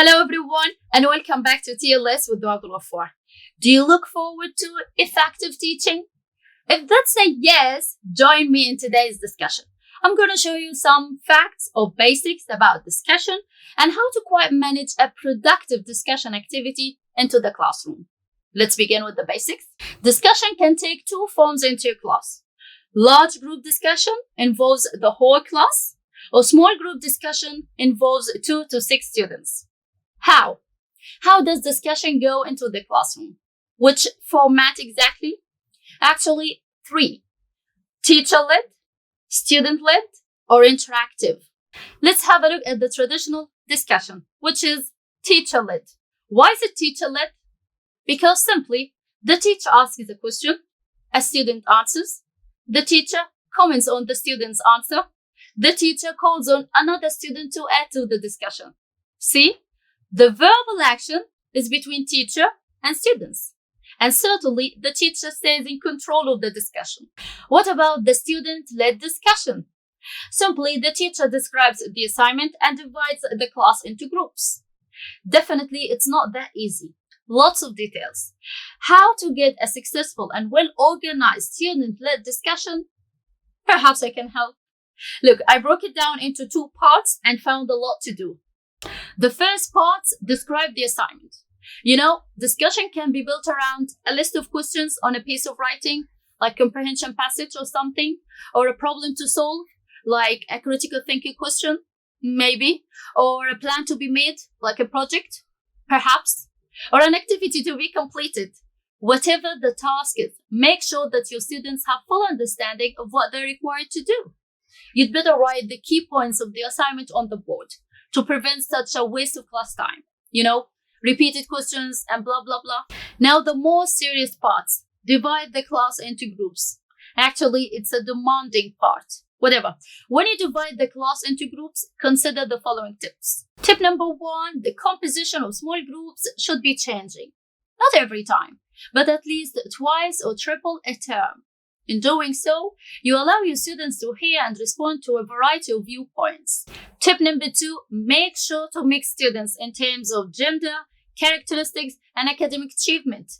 Hello everyone and welcome back to TLS with Doaa Abd El-ghaffar. Do you look forward to effective teaching? If that's a yes, join me in today's discussion. I'm going to show you some facts or basics about discussion and how to quite manage a productive discussion activity into the classroom. Let's begin with the basics. Discussion can take two forms into your class. Large group discussion involves the whole class, or small group discussion involves 2 to 6 students. How? How does discussion go into the classroom? Which format exactly? Actually, 3. Teacher-led, student-led, or interactive. Let's have a look at the traditional discussion, which is teacher-led. Why is it teacher-led? Because simply, the teacher asks a question, a student answers, the teacher comments on the student's answer, the teacher calls on another student to add to the discussion. See? The verbal action is between teacher and students. And certainly, the teacher stays in control of the discussion. What about the student-led discussion? Simply, the teacher describes the assignment and divides the class into groups. Definitely, it's not that easy. Lots of details. How to get a successful and well-organized student-led discussion? Perhaps I can help. Look, I broke it down into 2 parts and found a lot to do. The first parts describe the assignment. Discussion can be built around a list of questions on a piece of writing, like comprehension passage or something, or a problem to solve, like a critical thinking question, maybe, or a plan to be made, like a project, perhaps, or an activity to be completed. Whatever the task is, make sure that your students have full understanding of what they're required to do. You'd better write the key points of the assignment on the board to prevent such a waste of class time. Repeated questions and blah, blah, blah. Now, the more serious parts, divide the class into groups. Actually, it's a demanding part. Whatever. When you divide the class into groups, consider the following tips. Tip number 1, the composition of small groups should be changing. Not every time, but at least twice or triple a term. In doing so, you allow your students to hear and respond to a variety of viewpoints. Tip number 2, make sure to mix students in terms of gender, characteristics, and academic achievement.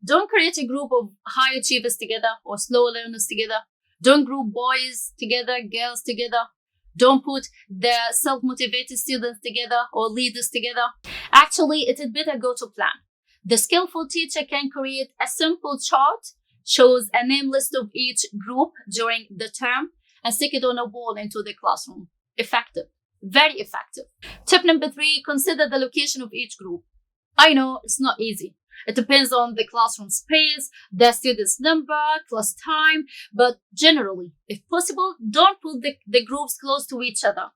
Don't create a group of high achievers together or slow learners together. Don't group boys together, girls together. Don't put the self-motivated students together or leaders together. Actually, it had better go to plan. The skillful teacher can create a simple chart, shows a name list of each group during the term, and stick it on a wall into the classroom. Effective. Very effective. Tip number 3, consider the location of each group. I know it's not easy. It depends on the classroom space, the student's number, class time, but generally, if possible, don't put the groups close to each other.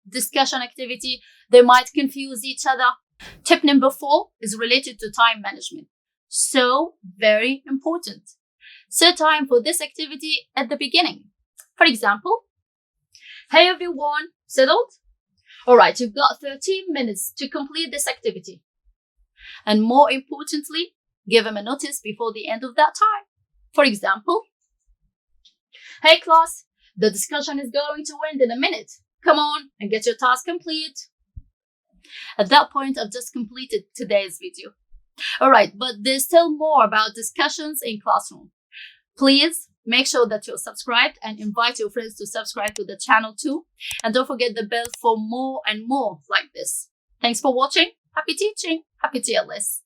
Discussion activity, they might confuse each other. Tip number 4 is related to time management. So very important. Set time for this activity at the beginning. For example, hey everyone, settled? Alright, you've got 13 minutes to complete this activity. And more importantly, give them a notice before the end of that time. For example, hey class, the discussion is going to end in a minute. Come on and get your task complete. At that point, I've just completed today's video. Alright, but there's still more about discussions in classroom. Please make sure that you're subscribed and invite your friends to subscribe to the channel too. And don't forget the bell for more and more like this. Thanks for watching. Happy teaching. Happy TLS.